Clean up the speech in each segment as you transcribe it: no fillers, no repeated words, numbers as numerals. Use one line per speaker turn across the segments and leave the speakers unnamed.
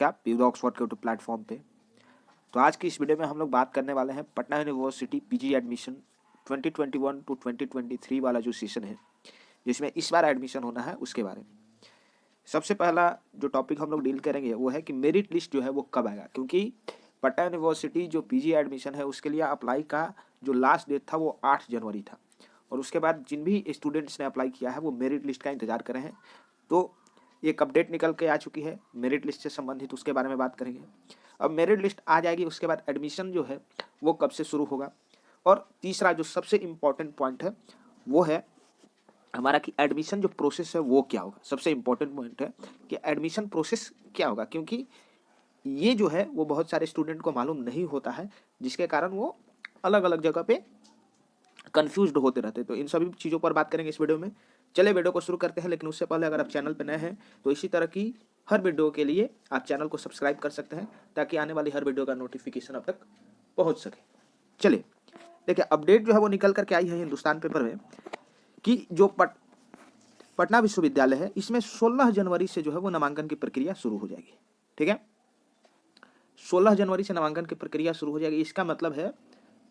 क्या पीयूष ऑक्सफोर्ड के YouTube platform पे। तो आज की इस वीडियो में हम लोग बात करने वाले हैं Patna university PG admission 2021 to 2023 वाला जो सेशन है जिसमें इस बार एडमिशन होना है उसके बारे में। सबसे पहला जो टॉपिक हम लोग डील करेंगे वो है कि मेरिट लिस्ट जो है वो कब आएगा, क्योंकि पटना यूनिवर्सिटी जो पीजी एडमिशन है उसके लिए अप्लाई का जो लास्ट डेट था वो 8 जनवरी था और उसके बाद जिन भी स्टूडेंट्स ने अप्लाई किया है वो मेरिट लिस्ट का इंतजार कर रहे हैं। तो एक अपडेट निकल के आ चुकी है मेरिट लिस्ट से संबंधित, उसके बारे में बात करेंगे। अब मेरिट लिस्ट आ जाएगी, उसके बाद एडमिशन जो है वो कब से शुरू होगा। और तीसरा जो सबसे इम्पॉर्टेंट पॉइंट है वो है हमारा कि एडमिशन जो प्रोसेस है वो क्या होगा। सबसे इम्पॉर्टेंट पॉइंट है कि एडमिशन प्रोसेस क्या होगा, क्योंकि ये जो है वो बहुत सारे स्टूडेंट को मालूम नहीं होता है, जिसके कारण वो अलग अलग जगह पे कंफ्यूज्ड होते रहते हैं। तो इन सभी चीज़ों पर बात करेंगे इस वीडियो में। चले वीडियो को शुरू करते हैं, लेकिन उससे पहले अगर आप चैनल पर नए हैं तो इसी तरह की हर वीडियो के लिए आप चैनल को सब्सक्राइब कर सकते हैं ताकि आने वाली हर वीडियो का नोटिफिकेशन अब तक पहुंच सके। चलिए देखिए, अपडेट जो है वो निकल करके आई है हिंदुस्तान पेपर में कि जो पटना विश्वविद्यालय है इसमें 16 जनवरी से जो है वो नामांकन की प्रक्रिया शुरू हो जाएगी। ठीक है, 16 जनवरी से नामांकन की प्रक्रिया शुरू हो जाएगी। इसका मतलब है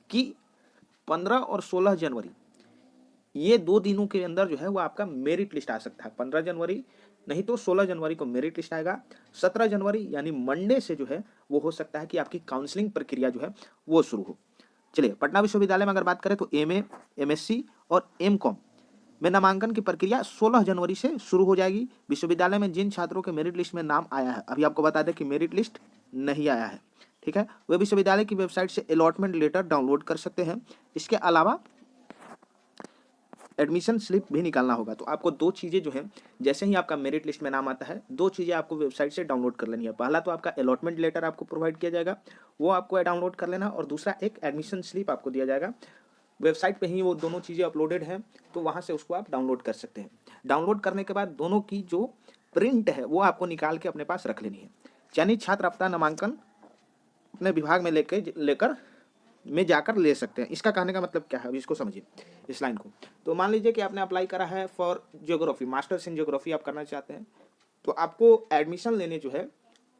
कि 15 और 16 जनवरी ये 2 दिनों के अंदर जो है वो आपका मेरिट लिस्ट आ सकता है। 15 जनवरी नहीं तो 16 जनवरी को मेरिट लिस्ट आएगा। 17 जनवरी यानी मंडे से जो है वो हो सकता है कि आपकी काउंसलिंग प्रक्रिया जो है वो शुरू हो। चलिए, पटना विश्वविद्यालय में अगर बात करें तो एमए, एमएससी और एमकॉम में नामांकन की प्रक्रिया 16 जनवरी से शुरू हो जाएगी। विश्वविद्यालय में जिन छात्रों के मेरिट लिस्ट में नाम आया है, अभी आपको बता दें कि मेरिट लिस्ट नहीं आया है, ठीक है, वे विश्वविद्यालय की वेबसाइट से अलॉटमेंट लेटर डाउनलोड कर सकते हैं। इसके अलावा एडमिशन स्लिप भी निकालना होगा। तो आपको 2 चीज़ें जो है, जैसे ही आपका मेरिट लिस्ट में नाम आता है 2 चीज़ें आपको वेबसाइट से डाउनलोड कर लेनी है। पहला तो आपका अलॉटमेंट लेटर आपको प्रोवाइड किया जाएगा, वो आपको डाउनलोड कर लेना, और दूसरा एक एडमिशन स्लिप आपको दिया जाएगा। वेबसाइट पे ही वो दोनों चीज़ें अपलोडेड हैं, तो वहाँ से उसको आप डाउनलोड कर सकते हैं। डाउनलोड करने के बाद दोनों की जो प्रिंट है वो आपको निकाल के अपने पास रख लेनी है। चयनित छात्र अपना नामांकन अपने विभाग में लेकर में जाकर ले सकते हैं। इसका कहने का मतलब क्या है, अभी इसको समझिए इस लाइन को। तो मान लीजिए कि आपने अप्लाई करा है for geography, masters in geography आप करना चाहते हैं, तो आपको एडमिशन लेने जो है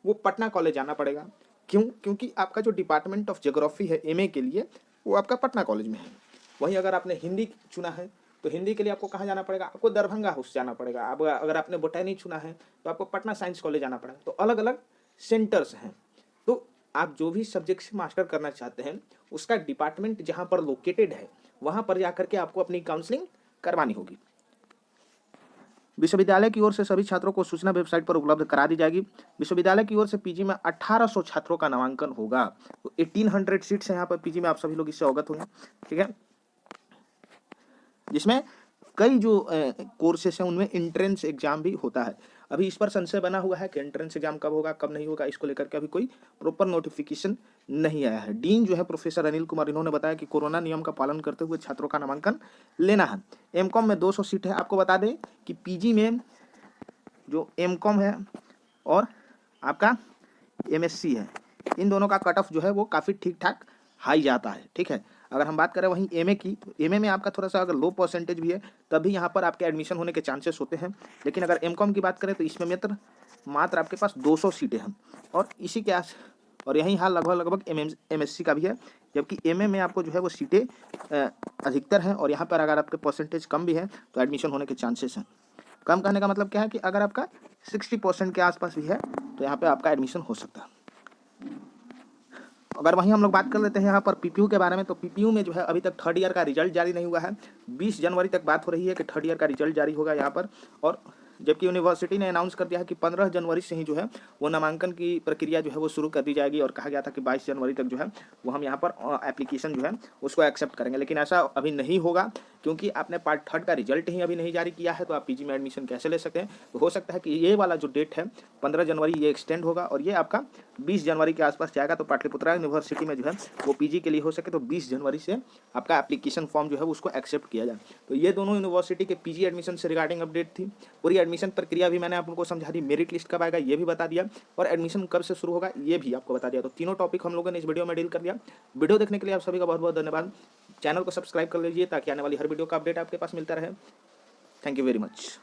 वो पटना कॉलेज जाना पड़ेगा। क्यों? क्योंकि आपका जो डिपार्टमेंट ऑफ ज्योग्राफी है एमए के लिए वो आपका पटना कॉलेज में है। वहीं अगर आपने हिंदी चुना है तो हिंदी के लिए आपको कहाँ जाना पड़ेगा, आपको दरभंगा हाउस जाना पड़ेगा। अब अगर आपने बोटैनी चुना है तो आपको पटना साइंस कॉलेज जाना पड़ेगा। तो अलग अलग सेंटर्स हैं। तो आप जो भी सब्जेक्ट से मास्टर करना चाहते हैं उसका डिपार्टमेंट जहाँ पर लोकेटेड है वहाँ पर जाकर के आपको अपनी काउंसलिंग करवानी होगी। विश्वविद्यालय की ओर से सभी छात्रों को सूचना वेबसाइट पर उपलब्ध करा दी जाएगी। विश्वविद्यालय की ओर से पीजी में 1800 छात्रों का नामांकन होगा। तो 1800 सीट्स हैं यहाँ पर पीजी में, आप सभी लोग इससे अवगत होंगे, ठीक है, जिसमें कई जो कोर्सेस हैं उनमें एंट्रेंस एग्जाम भी होता है। अभी इस पर संशय बना हुआ है कि एंट्रेंस एग्जाम कब होगा कब नहीं होगा, इसको लेकर के अभी कोई प्रॉपर नोटिफिकेशन नहीं आया है। डीन जो है प्रोफेसर अनिल कुमार, इन्होंने बताया कि कोरोना नियम का पालन करते हुए छात्रों का नामांकन लेना है। एमकॉम में 200 सीट है। आपको बता दें कि पीजी में जो एमकॉम है और आपका एमएससी है, इन दोनों का कट ऑफ जो है वो काफ़ी ठीक ठाक हाई जाता है, ठीक है। अगर हम बात करें वहीं एमए की, तो एमए में आपका थोड़ा सा अगर लो परसेंटेज भी है तभी यहाँ पर आपके एडमिशन होने के चांसेस होते हैं। लेकिन अगर एमकॉम की बात करें तो इसमें मात्र आपके पास 200 सीटें हैं और इसी के और यही हाल लगभग एमएससी का भी है। जबकि एमए में आपको जो है वो सीटें अधिकतर हैं और यहाँ पर अगर आपके परसेंटेज कम भी है तो एडमिशन होने के चांसेस हैं कम। कहने का मतलब क्या है कि अगर आपका 60% के आसपास भी है तो यहाँ पे आपका एडमिशन हो सकता है। अगर वहीं हम लोग बात कर लेते हैं यहाँ पर पीपीयू के बारे में, तो पीपीयू में जो है अभी तक 3rd ईयर का रिजल्ट जारी नहीं हुआ है। 20 जनवरी तक बात हो रही है कि 3rd ईयर का रिजल्ट जारी होगा यहाँ पर। और जबकि यूनिवर्सिटी ने अनाउंस कर दिया है कि 15 जनवरी से ही जो है वो नामांकन की प्रक्रिया जो है वो शुरू कर दी जाएगी और कहा गया था कि 22 जनवरी तक जो है वो हम यहाँ पर एप्लीकेशन जो है उसको एक्सेप्ट करेंगे। लेकिन ऐसा अभी नहीं होगा क्योंकि आपने पार्ट 3rd का रिजल्ट ही अभी नहीं जारी किया है, तो आप पीजी में एडमिशन कैसे ले सकते हैं। तो हो सकता है कि ये वाला जो डेट है 15 जनवरी ये एक्सटेंड होगा और ये आपका 20 जनवरी के आसपास जाएगा। तो पाटलिपुत्रा यूनिवर्सिटी में जो है वो पीजी के लिए हो सके तो 20 जनवरी से आपका एप्लीकेशन फॉर्म जो है उसको एक्सेप्ट किया जाए। तो ये दोनों यूनिवर्सिटी के पीजी एडमिशन से रिगार्डिंग अपडेट थी। पूरी एडमिशन प्रक्रिया भी मैंने आप लोगों को समझा दी, मेरिट लिस्ट कब आएगा ये भी बता दिया और एडमिशन कब से शुरू होगा ये भी आपको बता दिया। तो तीनों टॉपिक हम लोगों ने इस वीडियो में डील कर दिया। वीडियो देखने के लिए आप सभी का बहुत बहुत धन्यवाद। चैनल को सब्सक्राइब कर लीजिए ताकि आने वाली हर वीडियो का अपडेट आपके पास मिलता रहे। Thank you very much.